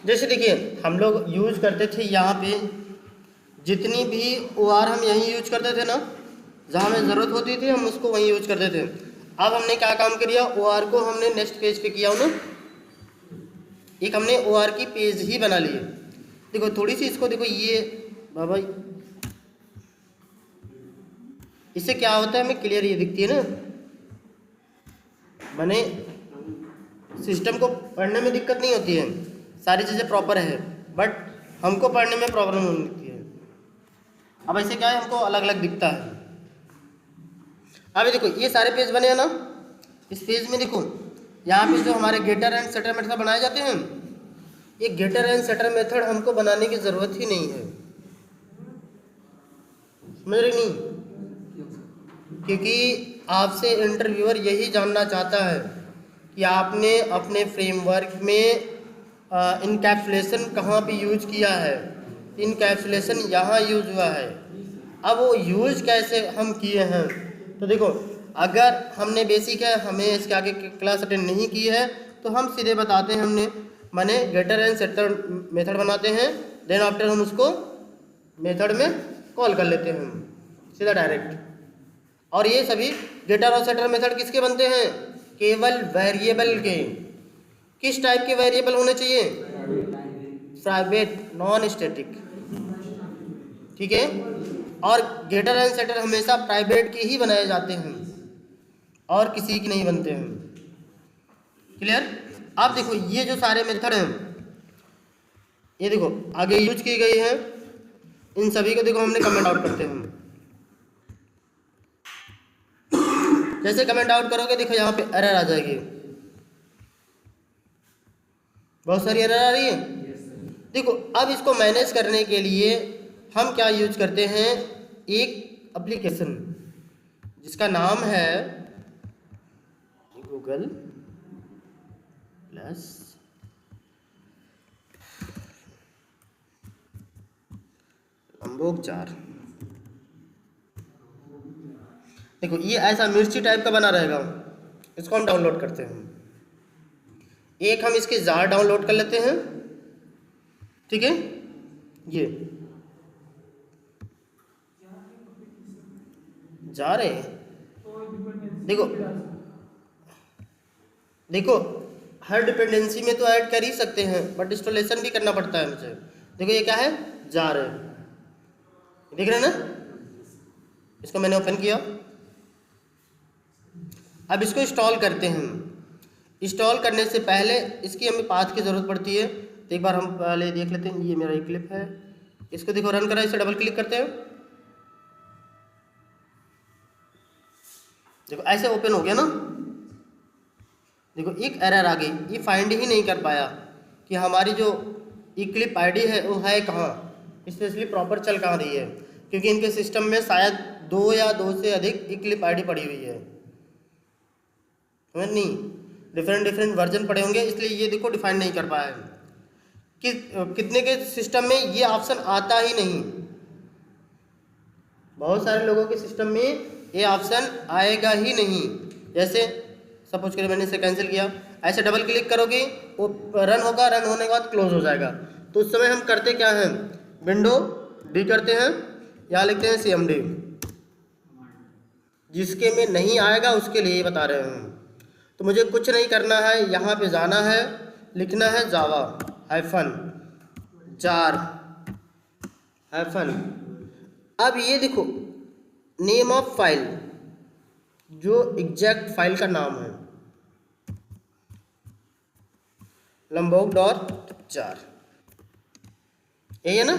जैसे देखिए हम लोग यूज करते थे यहाँ पे जितनी भी OR हम यहीं यूज करते थे ना, जहाँ हमें ज़रूरत होती थी हम उसको वहीं यूज करते थे। अब हमने क्या काम किया, OR को हमने नेक्स्ट पेज पे किया ना, एक हमने OR की पेज ही बना ली है। देखो थोड़ी सी इसको देखो, ये बाबा इससे क्या होता है, हमें क्लियर ये दिखती है ना, मैंने सिस्टम को पढ़ने में दिक्कत नहीं होती है, सारी चीज़ें प्रॉपर है, बट हमको पढ़ने में प्रॉब्लम होती है। अब ऐसे क्या है, हमको अलग अलग दिखता है। अब देखो ये सारे पेज बने हैं ना, इस पेज में देखो यहाँ पे जो हमारे गेटर एंड सेटर मेथड बनाए जाते हैं, ये गेटर एंड सेटर मेथड हमको बनाने की ज़रूरत ही नहीं है, समझ रहे नहीं, क्योंकि आपसे इंटरव्यूअर यही जानना चाहता है कि आपने अपने फ्रेमवर्क में इनकैप्सुलेशन कहाँ पे यूज किया है, इनकैप्सुलेशन यहाँ यूज हुआ है। अब वो यूज कैसे हम किए हैं, तो देखो अगर हमने बेसिक है, हमें इसके आगे क्लास अटेंड नहीं की है, तो हम सीधे बताते हैं, हमने माने गेटर एंड सेटर मेथड बनाते हैं, देन आफ्टर हम उसको मेथड में कॉल कर लेते हैं सीधा डायरेक्ट। और ये सभी गेटर और सेटर मेथड किसके बनते हैं, केवल वेरिएबल के। किस टाइप के वेरिएबल होने चाहिए, प्राइवेट नॉन स्टैटिक, ठीक है। और गेटर एंड सेटर हमेशा प्राइवेट के ही बनाए जाते हैं और किसी की नहीं बनते हैं, क्लियर। अब देखो ये जो सारे मेथड हैं, ये देखो आगे यूज की गई है, इन सभी को देखो हमने कमेंट आउट करते हैं। जैसे कमेंट आउट करोगे देखो यहाँ पे एरर आ जाएगी, बहुत सारी एरर आ रही है। देखो अब इसको मैनेज करने के लिए हम क्या यूज करते हैं, एक एप्लीकेशन जिसका नाम है गूगल प्लस लंबोक 4। देखो ये ऐसा मिर्ची टाइप का बना रहेगा, इसको हम डाउनलोड करते हैं। एक हम इसके जार डाउनलोड कर लेते हैं, ठीक है। ये जा रहे हैं, देखो देखो हर डिपेंडेंसी में तो ऐड कर ही सकते हैं, बट इंस्टॉलेशन भी करना पड़ता है मुझे। देखो ये क्या है, जार है, देख रहे हैं ना, इसको मैंने ओपन किया। अब इसको इंस्टॉल करते हैं। इंस्टॉल करने से पहले इसकी हमें पाथ की ज़रूरत पड़ती है, तो एक बार हम पहले देख लेते हैं। ये मेरा क्लिप है, इसको देखो रन करा, इसे डबल क्लिक करते हैं, देखो ऐसे ओपन हो गया ना। देखो एक एरर आ गई, ये फाइंड ही नहीं कर पाया कि हमारी जो इक्लिप आईडी है वो है कहाँ, स्पेशली प्रॉपर चल कहाँ रही है, क्योंकि इनके सिस्टम में शायद 2 या 2 से अधिक इक्लिप आईडी पड़ी हुई है, समझ नहीं, डिफरेंट वर्जन पड़े होंगे, इसलिए ये देखो डिफाइन नहीं कर पाया है कि कितने के सिस्टम में ये ऑप्शन आता ही नहीं। बहुत सारे लोगों के सिस्टम में ये ऑप्शन आएगा ही नहीं। जैसे सपोज करें मैंने इसे कैंसिल किया, ऐसे डबल क्लिक करोगे वो रन होगा, रन होने के बाद क्लोज हो जाएगा। तो उस समय हम करते क्या हैं, विंडो डी करते हैं, यहाँ लिखते हैं CMD, जिसके में नहीं आएगा उसके लिए बता रहे हैं। तो मुझे कुछ नहीं करना है, यहाँ पे जाना है, लिखना है जावा -jar -। अब ये देखो नेम ऑफ फाइल, जो एग्जैक्ट फाइल का नाम है lombok.jar, यही है ना।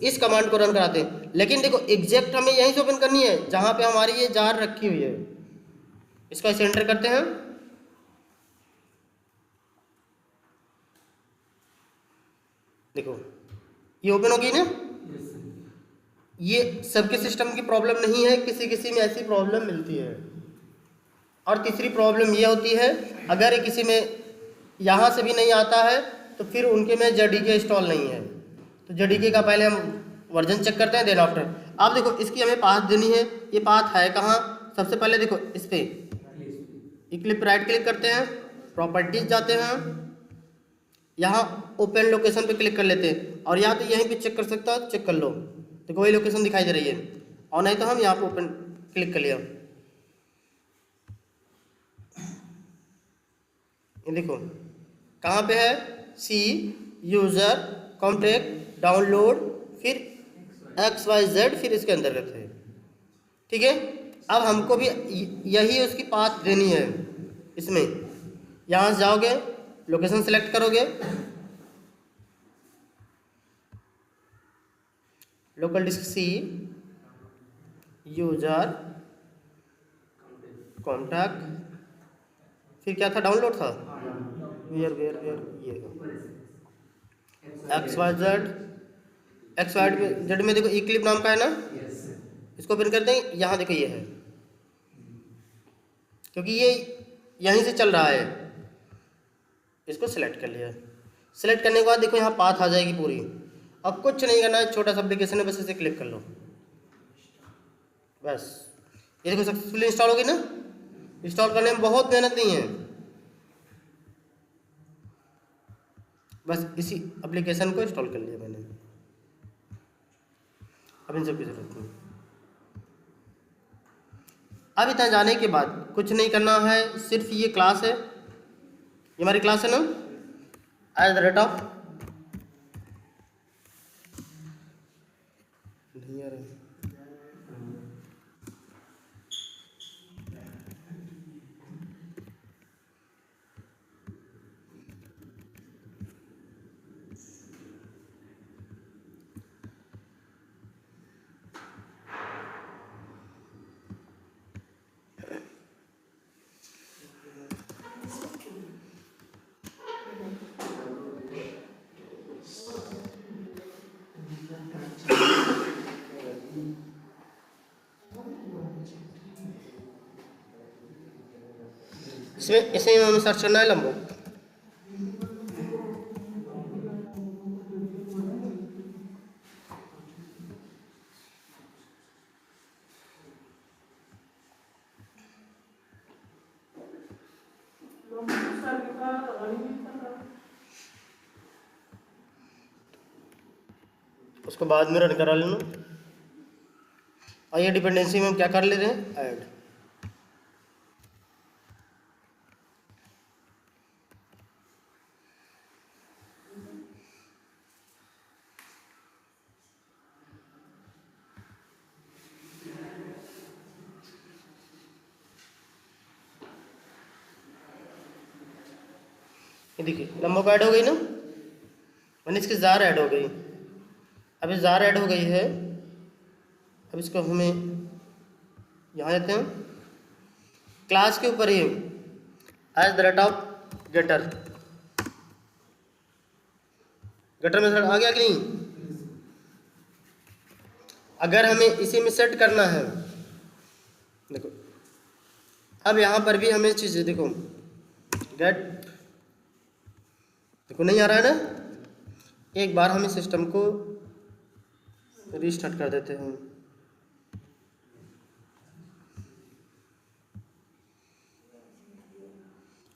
इस कमांड को रन कराते हैं, लेकिन देखो एग्जैक्ट हमें यहीं से ओपन करनी है जहां पे हमारी ये जार रखी हुई है। इसको ऐसे एंटर करते हैं, देखो ये ओपन होगी ना। ये सबके सिस्टम की प्रॉब्लम नहीं है, किसी किसी में ऐसी प्रॉब्लम मिलती है। और तीसरी प्रॉब्लम ये होती है, अगर किसी में यहाँ से भी नहीं आता है तो फिर उनके में JDK इंस्टॉल नहीं है, तो JDK का पहले हम वर्जन चेक करते हैं, देन आफ्टर। अब देखो इसकी हमें पाथ देनी है, ये पाथ है कहाँ, सबसे पहले देखो इस पर इक्लिप राइट क्लिक करते हैं, प्रॉपर्टीज जाते हैं, यहाँ ओपन लोकेशन पे क्लिक कर लेते हैं, और या तो यहीं पे चेक कर सकता हो, चेक कर लो तो वही लोकेशन दिखाई दे रही है, और नहीं तो हम यहाँ पे ओपन क्लिक कर लिया। ये देखो कहाँ पे है, सी यूज़र कॉन्टैक्ट डाउनलोड फिर XYZ फिर इसके अंतर्गत है। ठीक है, अब हमको भी यही उसकी पाथ देनी है। इसमें यहाँ से जाओगे, लोकेशन सेलेक्ट करोगे, local disk C user contact फिर क्या था, डाउनलोड था, वेयर वेयर वेयर ये XYZ में देखो इक्लिप नाम का है ना, इसको ओपन करते हैं। यहाँ देखो ये है, क्योंकि ये यहीं से चल रहा है, इसको सिलेक्ट कर लिया। सिलेक्ट करने के बाद देखो यहाँ पाथ आ जाएगी पूरी। अब कुछ नहीं करना है, छोटा सा एप्लीकेशन है, बस इसे क्लिक कर लो, बस ये देखो सक्सेसफुली इंस्टॉल होगी ना। इंस्टॉल करने में बहुत मेहनत नहीं है, बस इसी एप्लीकेशन को इंस्टॉल कर लिया मैंने। अब इन सब की जरूरत नहीं। अब इतना जाने के बाद कुछ नहीं करना है, सिर्फ ये क्लास है, ये हमारी क्लास है ना, एट द रेट ऑफ नहीं आ रहा है। इसमें इसे हमें सर्च करना है लंबो। उसको बाद में रन करा लेना। और ये डिपेंडेंसी में हम क्या कर ले रहे हैं, ऐड। ये देखिए लंबो ऐड हो गई ना, मैंने इसकी जार ऐड हो गई। अब ये जार ऐड हो गई है, अब इसको हमें यहाँ जाते हैं, क्लास के ऊपर ही as the rate of getter, getter method आ गया कि नहीं। अगर हमें इसी में सेट करना है, देखो अब यहाँ पर भी हमें चीज़ें देखो, गेट देखो नहीं आ रहा है ना। एक बार हम इस सिस्टम को रीस्टार्ट कर देते हैं,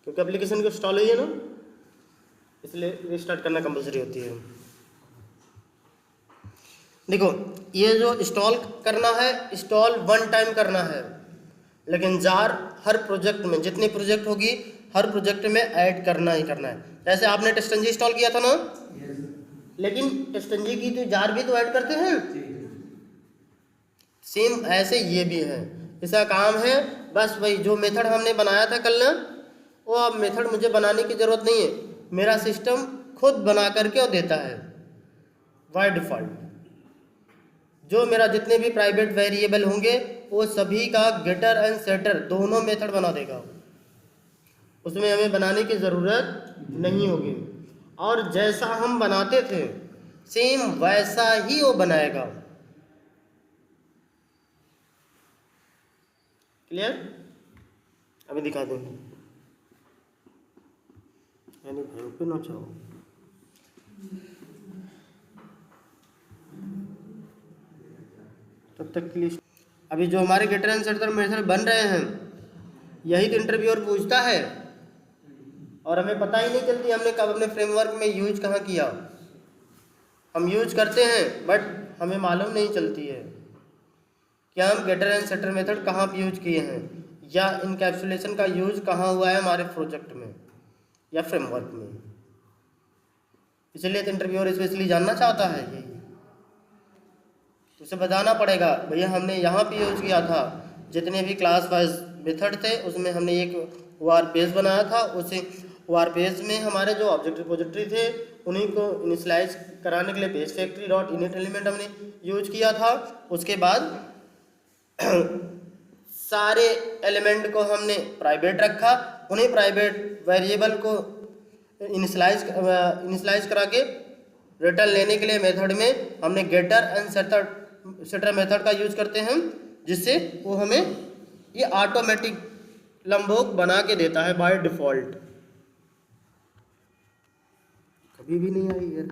क्योंकि एप्लीकेशन को इंस्टॉल हुई है ना, इसलिए रीस्टार्ट करना कंपलसरी होती है। देखो ये जो इंस्टॉल करना है, इंस्टॉल वन टाइम करना है, लेकिन जार हर प्रोजेक्ट में, जितनी प्रोजेक्ट होगी हर प्रोजेक्ट में ऐड करना ही करना है। जैसे आपने टेस्टनजी इंस्टॉल किया था ना, लेकिन टेस्टनजी की तो जार भी तो ऐड करते हैं, सेम ऐसे ये भी है। इसका काम है बस वही जो मेथड हमने बनाया था कल ना, वो अब मेथड मुझे बनाने की ज़रूरत नहीं है, मेरा सिस्टम खुद बना करके और देता है बाय डिफ़ॉल्ट। जो मेरा जितने भी प्राइवेट वेरिएबल होंगे वो सभी का गेटर एंड सेटर दोनों मेथड बना देगा, उसमें हमें बनाने की ज़रूरत नहीं होगी। और जैसा हम बनाते थे सेम वैसा ही वो बनाएगा। क्लियर? अभी दिखा दूँ, यानी घर पे ना चाहो। तब तक के लिए अभी जो हमारे गेटर एंड सेटर मेथड बन रहे हैं, यही तो इंटरव्यूअर पूछता है, और हमें पता ही नहीं चलती हमने कब अपने फ्रेमवर्क में यूज कहाँ किया। हम यूज करते हैं बट हमें मालूम नहीं चलती है कि हम गेटर एंड सेटर मेथड कहाँ पे यूज किए हैं या इनकैप्सुलेशन का यूज कहाँ हुआ है हमारे प्रोजेक्ट में या फ्रेमवर्क में। इसलिए तो इंटरव्यूअर स्पेशली जानना चाहता है यही, तो उसे बताना पड़ेगा भैया हमने यहाँ पे यूज किया था। जितने भी क्लास वाइज मेथड थे उसमें हमने एक OR पेज बनाया था, उसे OR पेज में हमारे जो ऑब्जेक्ट रिपोजिटरी थे उन्हीं को इनिशियलाइज कराने के लिए page factory dot init element हमने यूज किया था। उसके बाद सारे एलिमेंट को हमने प्राइवेट रखा, उन्हीं प्राइवेट वेरिएबल को इनिशियलाइज करा के रिटर्न लेने के लिए मेथड में हमने गेटर एंड सेटर मेथड का यूज करते हैं, जिससे वो हमें ये ऑटोमेटिक लंबोक बना के देता है बाय डिफॉल्ट। कभी भी नहीं आई यार।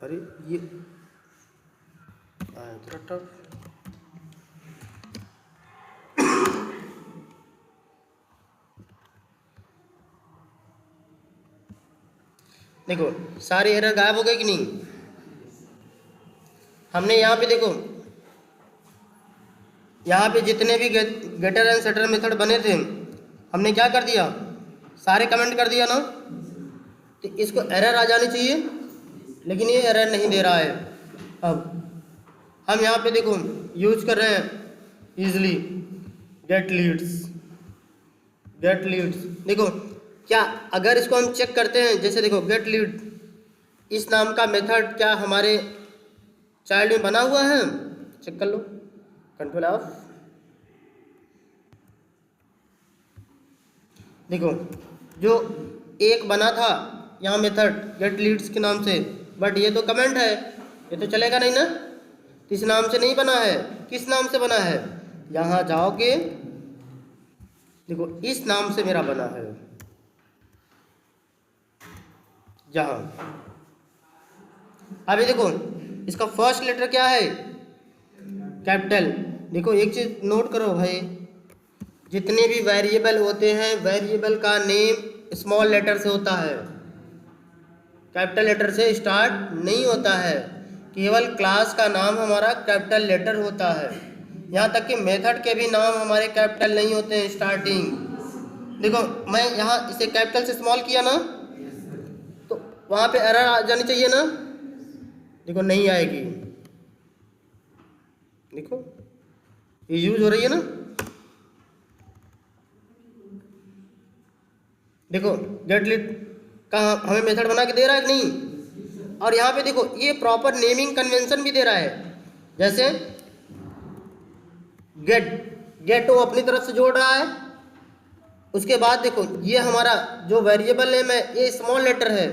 अरे ये आया थोड़ा टफ। देखो सारे एरर गायब हो गए कि नहीं। हमने यहाँ पे देखो, यहाँ पे जितने भी गेटर एंड सेटर मेथड बने थे हमने क्या कर दिया, सारे कमेंट कर दिया ना। तो इसको एरर आ जानी चाहिए, लेकिन ये एरर नहीं दे रहा है। अब हम यहाँ पे देखो यूज कर रहे हैं इजली गेट लीड्स। देखो क्या अगर इसको हम चेक करते हैं, जैसे देखो गेट लीड इस नाम का मेथड क्या हमारे चाइल्ड में बना हुआ है, चेक कर लो, कंट्रोल ऑफ। देखो जो एक बना था यहाँ मेथड गेट लीड्स के नाम से, बट ये तो कमेंट है, ये तो चलेगा नहीं ना। इस नाम से नहीं बना है, किस नाम से बना है, यहाँ जाओगे देखो इस नाम से मेरा बना है यहाँ। अभी देखो इसका फर्स्ट लेटर क्या है, कैपिटल। देखो एक चीज नोट करो भाई, जितने भी वेरिएबल होते हैं वेरिएबल का नेम स्मॉल लेटर से होता है, कैपिटल लेटर से स्टार्ट नहीं होता है। केवल क्लास का नाम हमारा कैपिटल लेटर होता है। यहाँ तक कि मेथड के भी नाम हमारे कैपिटल नहीं होते हैं स्टार्टिंग। देखो मैं यहाँ इसे कैपिटल से स्मॉल किया ना, तो वहाँ पे एरर आ जानी चाहिए ना। देखो नहीं आएगी, देखो ये यूज हो रही है ना। देखो गेट लीड का हमें मेथड बना के दे रहा है कि नहीं। और यहाँ पे देखो ये प्रॉपर नेमिंग कन्वेंशन भी दे रहा है, जैसे गेट वो अपनी तरफ से जोड़ रहा है। उसके बाद देखो ये हमारा जो वेरिएबल नेम है ये स्मॉल लेटर है,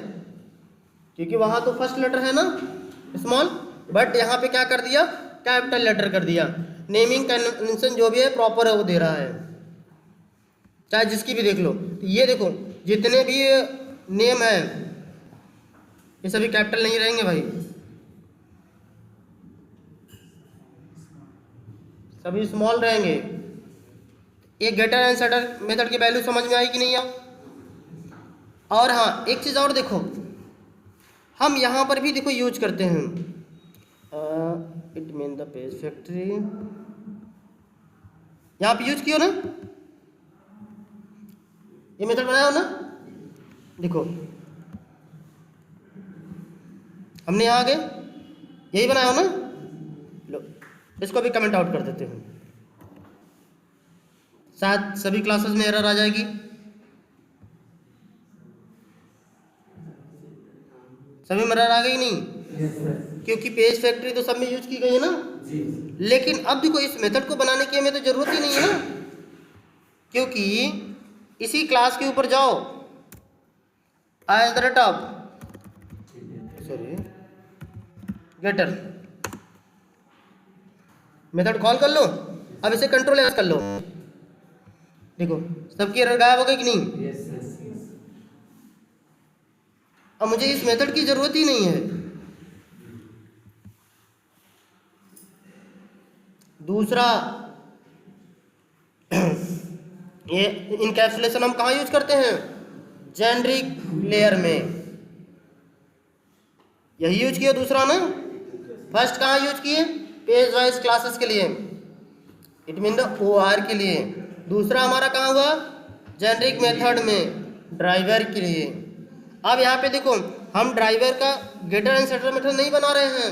क्योंकि वहाँ तो फर्स्ट लेटर है ना स्मॉल, बट यहाँ पे क्या कर दिया, कैपिटल लेटर कर दिया। नेमिंग कन्वेंशन जो भी है प्रॉपर है वो दे रहा है, चाहे जिसकी भी देख लो। ये देखो जितने भी नेम है ये सभी कैपिटल नहीं रहेंगे भाई, सभी स्मॉल रहेंगे। ये गेटर एंड सेटर मेथड की वैल्यू समझ में आई कि नहीं आप। और हाँ एक चीज़ और देखो, हम यहाँ पर भी देखो यूज करते हैं it mean the page factory, यहाँ पे यूज किया ना, ये मेथड बनाया हो ना। देखो हमने यहाँ आगे यही बनाया हो ना। लो इसको भी कमेंट आउट कर देते हैं, शायद सभी क्लासेस में एरर आ जाएगी। सभी में एरर आ गई नहीं, क्योंकि पेज फैक्ट्री तो सब में यूज की गई है ना। लेकिन अब देखो इस मेथड को बनाने की हमें तो जरूरत ही नहीं है ना, क्योंकि इसी क्लास के ऊपर जाओ, at the rate of sorry getter method call कर लो। अब इसे कंट्रोल एस कर लो, देखो सबकी एरर गायब हो गई कि नहीं। अब मुझे इस मेथड की ज़रूरत ही नहीं है। दूसरा, ये इनकैप्सुलेशन हम कहाँ यूज करते हैं? जेनरिक लेयर में। यही यूज किया दूसरा ना। फर्स्ट कहाँ यूज किए? पेज वाइज क्लासेस के लिए, इट मीन द OR के लिए। दूसरा हमारा कहाँ हुआ? जेनरिक मेथड में, ड्राइवर के लिए। अब यहाँ पे देखो, हम ड्राइवर का गेटर एंड सेटर मेथड नहीं बना रहे हैं,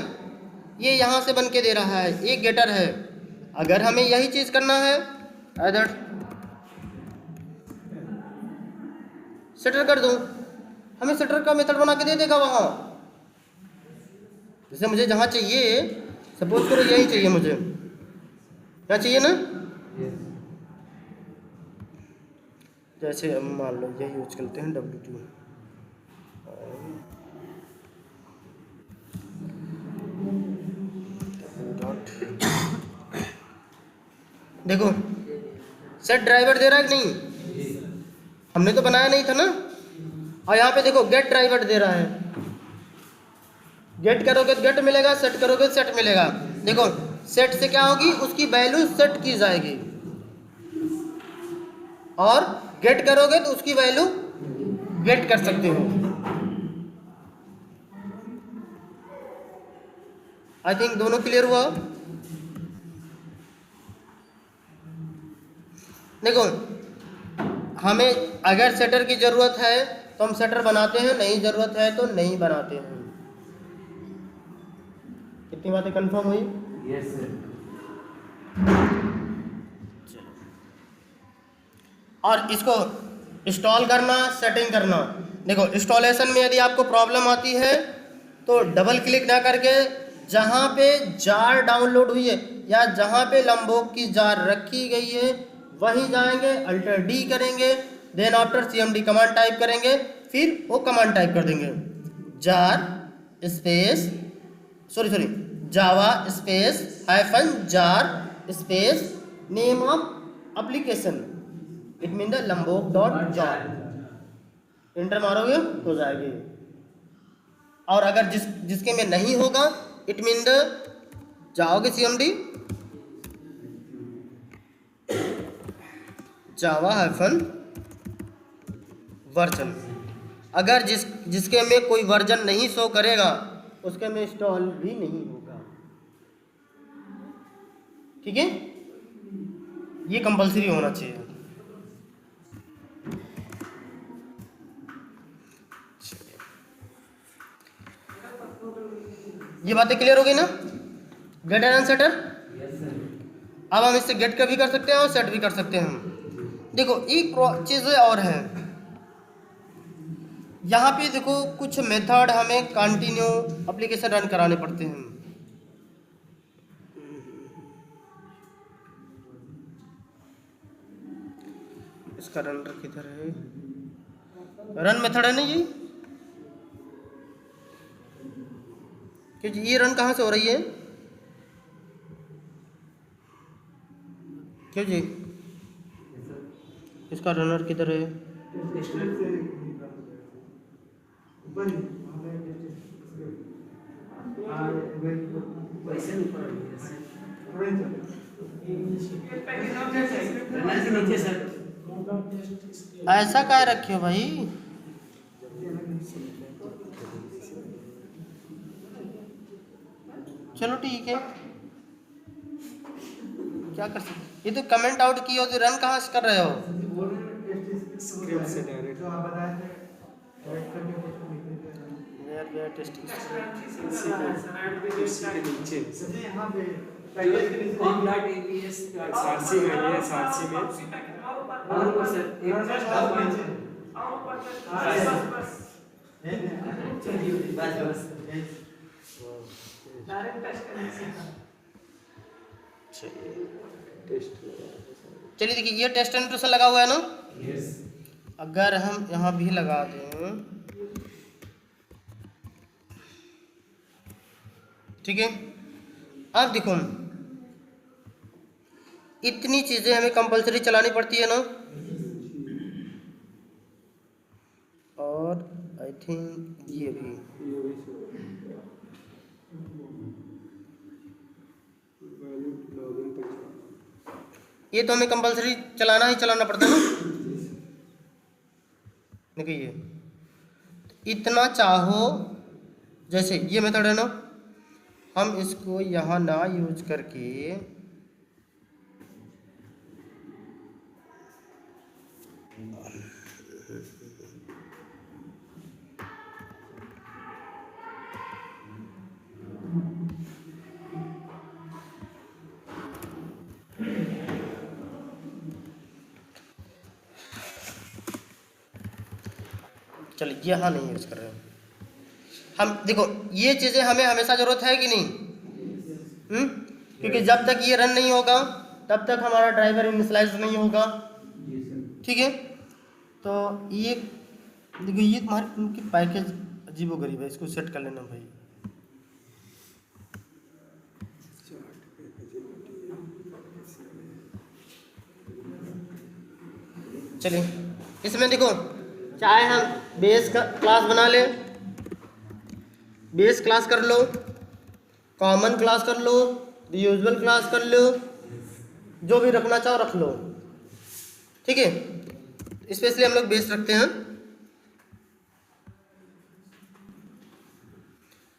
ये यहाँ से बन के दे रहा है, एक गेटर है। अगर हमें यही चीज़ करना है, इधर सेटर कर दूँ, हमें सेटर का मेथड बना के दे देगा वहाँ। जैसे मुझे जहाँ चाहिए, सपोज करो यही चाहिए मुझे, क्या चाहिए ना, जैसे हम मान लो यही यूज करते हैं W2। देखो सेट ड्राइवर दे रहा है कि नहीं? हमने तो बनाया नहीं था ना। और यहाँ पे देखो गेट ड्राइवर दे रहा है। गेट करोगे तो गेट मिलेगा, सेट करोगे तो सेट मिलेगा। देखो सेट से क्या होगी, उसकी वैल्यू सेट की जाएगी, और गेट करोगे तो उसकी वैल्यू गेट कर सकते हो। आई थिंक दोनों क्लियर हुआ। देखो हमें अगर सेटर की ज़रूरत है तो हम सेटर बनाते हैं, नहीं ज़रूरत है तो नहीं बनाते हैं। कितनी बातें कंफर्म हुई? Yes sir. और इसको इंस्टॉल करना, सेटिंग करना। देखो इंस्टॉलेशन में यदि आपको प्रॉब्लम आती है तो डबल क्लिक ना करके जहाँ पे जार डाउनलोड हुई है या जहाँ पे लंबोक की जार रखी गई है वहीं जाएंगे, अल्टर डी करेंगे, then after CMD command type करेंगे, फिर वो कमांड टाइप कर देंगे, jar space sorry Java space -jar space name of application, it mean the lombok.jar। Enter मारोगे तो जाएगी। और अगर जिसके में नहीं होगा, इट मीन द जाओगे CMD जावा -वर्जन। अगर जिसके में कोई वर्जन नहीं शो करेगा उसके में इंस्टॉल भी नहीं होगा। ठीक है, ये कंपलसरी होना चाहिए। ये बातें क्लियर हो गई ना, गेटर एंड सेटर। अब हम इससे गेट का भी कर सकते हैं और सेट भी कर सकते हैं। देखो एक चीज़ें और है यहाँ पे, देखो कुछ मेथड हमें कंटिन्यू एप्लीकेशन रन कराने पड़ते हैं। इसका रनर किधर है? रन मेथड है ना ये, क्योंकि ये रन कहाँ से हो रही है? क्यों जी, इसका रनर किधर है? ऐसा क्या रखे हो भाई? चलो ठीक है, क्या कर सकते। ये तो कमेंट आउट की हो तो रन कहाँ से कर रहे हो? चलिए देखिए, ये टेस्ट एंड ट्यूशन लगा हुआ है ना। अगर हम यहाँ भी लगा दें, ठीक है। अब देखो इतनी चीज़ें हमें कंपलसरी चलानी पड़ती है ना, और आई थिंक ये भी ये तो हमें कंपलसरी चलाना पड़ता है ना। देखिए ये इतना चाहो, जैसे ये मेथड है ना, हम इसको यहाँ ना यूज करके चलिए यहाँ नहीं यूज कर रहे हैं हम। देखो ये चीज़ें हमें हमेशा ज़रूरत है कि नहीं? क्योंकि जब तक ये रन नहीं होगा तब तक हमारा ड्राइवर इनिशियलाइज नहीं होगा। ठीक है, तो ये देखो ये तुम्हारे उनकी पैकेज अजीबोगरीब है, इसको सेट कर लेना भाई। चलिए इसमें देखो, चाहे हम बेस का क्लास बना लें, बेस क्लास कर लो, कॉमन क्लास कर लो, रीयूजेबल क्लास कर लो, जो भी रखना चाहो रख लो। ठीक है, स्पेशली हम लोग बेस रखते हैं।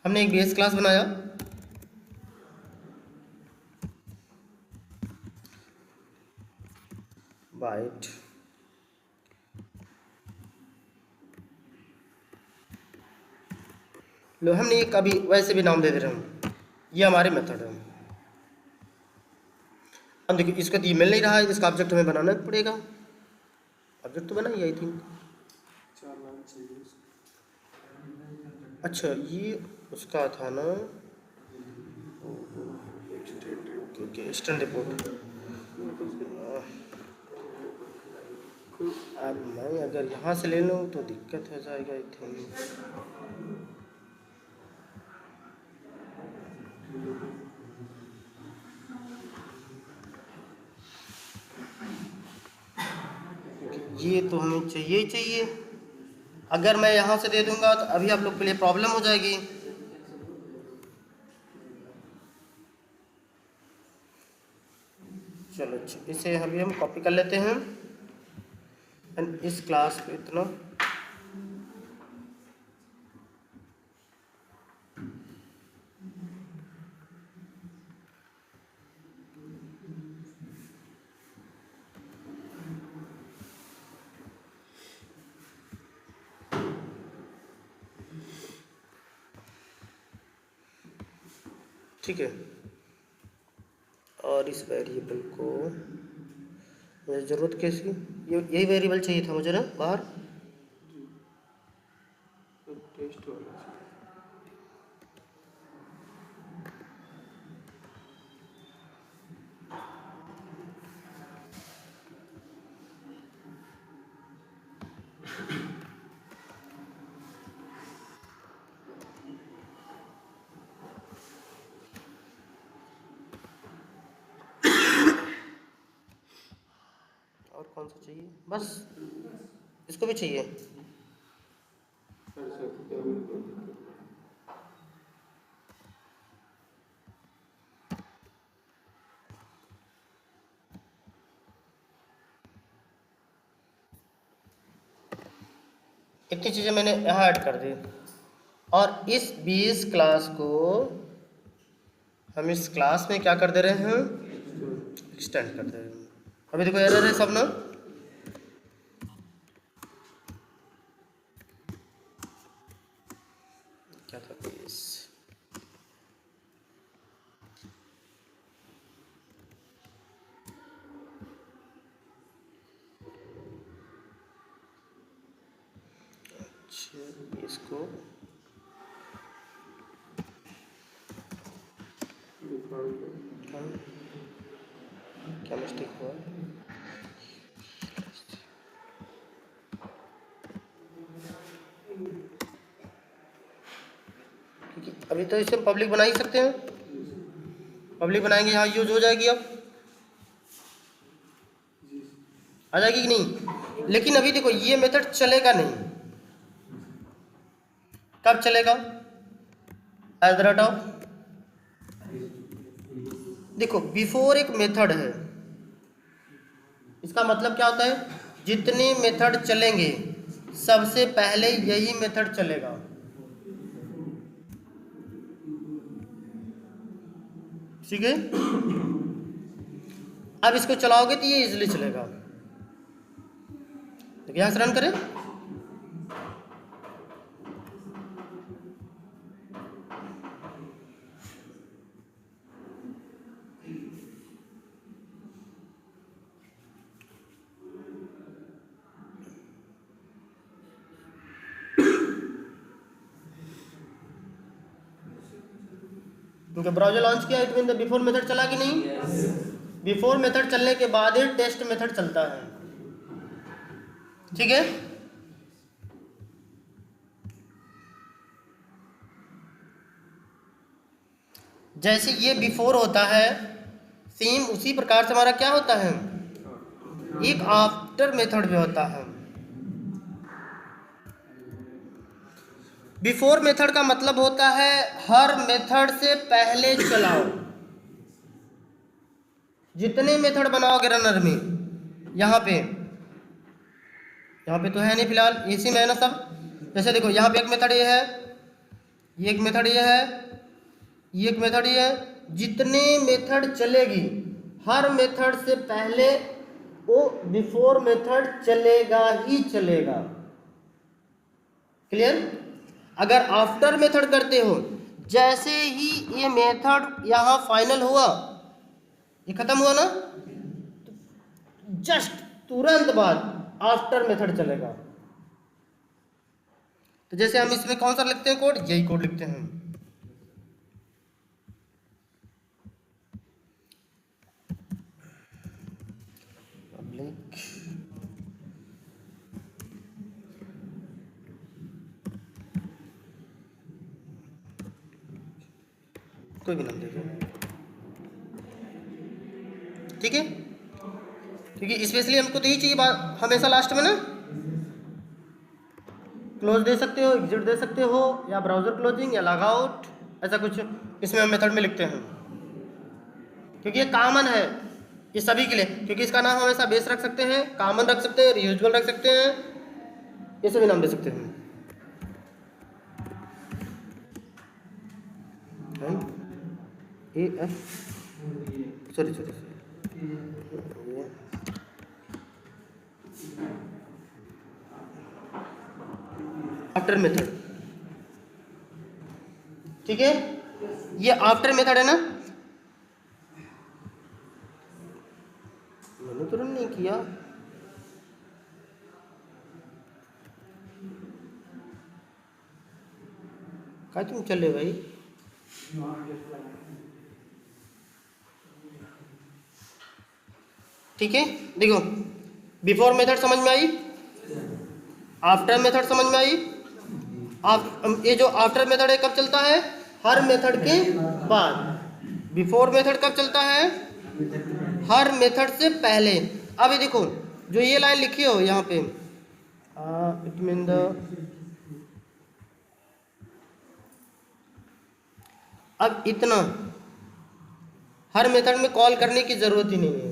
हमने एक बेस क्लास बनाया, बाइट लो, हमने एक अभी वैसे भी नाम दे रहे हैं, ये हमारे मेथड है। अब देखिए इसका तो ये मिल नहीं रहा है, इसका ऑब्जेक्ट हमें बनाना पड़ेगा। ऑब्जेक्ट तो बनाई आई थिंक। अच्छा ये उसका था ना, स्टैंड रिपोर्ट। अब मैं अगर यहाँ से ले लूँ तो दिक्कत हो जाएगा आई थिंक। ये तो हमें चाहिए ही चाहिए। अगर मैं यहाँ से दे दूंगा तो अभी आप लोग के लिए प्रॉब्लम हो जाएगी। चलो इसे अभी हम कॉपी कर लेते हैं एंड इस क्लास पे इतना ठीक है। और इस वेरिएबल को मुझे ज़रूरत कैसी, यही वेरिएबल चाहिए था मुझे ना बाहर। टेस्ट वाला और कौन सा चाहिए? बस इसको भी चाहिए। इतनी चीज़ें मैंने यहाँ ऐड कर दी और इस बेस क्लास को हम इस क्लास में क्या कर दे रहे हैं, एक्सटेंड कर दे रहे हैं। अभी देखो एरर है सब ना, क्या था बेस, इसको क्या मिस्टेक हुआ, क्योंकि अभी तो इसे पब्लिक बना ही सकते हैं, पब्लिक बनाएंगे यहाँ यूज हो जाएगी। अब आ जाएगी कि नहीं? लेकिन अभी देखो ये मेथड चलेगा नहीं, कब चलेगा? एट द रेट ऑफ, देखो बिफोर एक मेथड है, इसका मतलब क्या होता है? जितने मेथड चलेंगे सबसे पहले यही मेथड चलेगा। ठीक है, अब इसको चलाओगे तो ये इजीली चलेगा। तो यहां से रन करें, क्योंकि ब्राउजर लॉन्च किया, it mean the before method चला कि नहीं? बिफोर मेथड चलने के बाद ही टेस्ट मेथड चलता है। ठीक है, जैसे ये बिफोर होता है, सेम उसी प्रकार से हमारा क्या होता है, एक आफ्टर मेथड भी होता है। बिफोर मेथड का मतलब होता है हर मेथड से पहले चलाओ। जितने मेथड बनाओगे रनर में, यहाँ पे तो है नहीं फिलहाल, इसी में है ना सब। जैसे देखो यहाँ पे एक मेथड ये है, ये एक मेथड ये है, ये एक मेथड ये है। जितने मेथड चलेगी हर मेथड से पहले वो बिफोर मेथड चलेगा ही चलेगा। क्लियर? अगर आफ्टर मेथड करते हो, जैसे ही ये मेथड यहाँ फाइनल हुआ, ये खत्म हुआ ना, तो जस्ट तुरंत बाद आफ्टर मेथड चलेगा। तो जैसे हम इसमें कौन सा लिखते हैं कोड, यही कोड लिखते हैं। पब्लिक कोई भी नाम दे दो, ठीक है, क्योंकि स्पेशली हमको तो यही चाहिए बात हमेशा लास्ट में ना। क्लोज दे सकते हो, एग्जिट दे सकते हो, या ब्राउजर क्लोजिंग या लॉग आउट, ऐसा कुछ इसमें हम मेथड में लिखते हैं, क्योंकि ये कॉमन है ये सभी के लिए। क्योंकि इसका नाम हमेशा बेस रख सकते हैं, कॉमन रख सकते हैं, रीयूजेबल रख सकते हैं, ये सभी नाम दे सकते हैं। सॉरी आफ्टर मेथड, ठीक है, ये आफ्टर मेथड है ना। मैंने तो रन नहीं किया, क्या तुम चले भाई? ठीक है, देखो बिफोर मेथड समझ में आई, आफ्टर मेथड समझ में आई। ये जो आफ्टर मेथड है कब चलता है? हर मेथड के बाद। बिफोर मेथड कब चलता है? हर मेथड से पहले। अब ये देखो जो ये लाइन लिखी हो यहाँ पे, इट मीन द, अब इतना हर मेथड में कॉल करने की जरूरत ही नहीं है।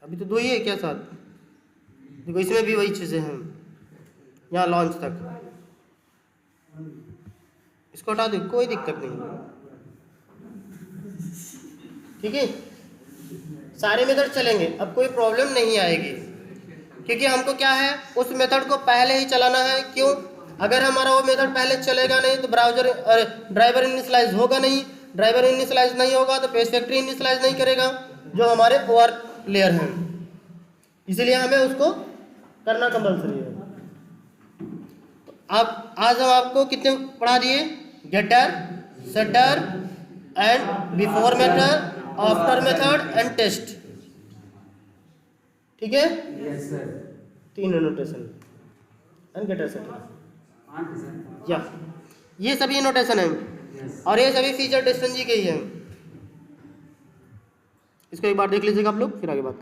अभी तो दो ही है क्या साथ? देखो इसमें भी वही चीजें हैं, यहाँ लॉन्च तक। इसको हटा दो, कोई दिक्कत नहीं, ठीक है, सारे मेथड चलेंगे, अब कोई प्रॉब्लम नहीं आएगी। क्योंकि हमको क्या है, उस मेथड को पहले ही चलाना है। क्यों? अगर हमारा वो मेथड पहले चलेगा नहीं तो ब्राउजर ड्राइवर इनिशियलाइज होगा नहीं, ड्राइवर इनिशियलाइज नहीं होगा तो पेज फैक्ट्री इनिशियलाइज नहीं करेगा, जो हमारे ओआर लेयर हैं। इसलिए हमें उसको करना कंपल्सरी है। तो अब आज हम आपको कितने पढ़ा दिए? Getter, setter and before method, after method and test, ठीक है। Yes sir. 3 notation and getter setter, या ये सभी नोटेशन है और ये सभी फीचर टेस्टन जी के ही हैं। इसको एक बार देख लीजिएगा आप लोग, फिर आगे बात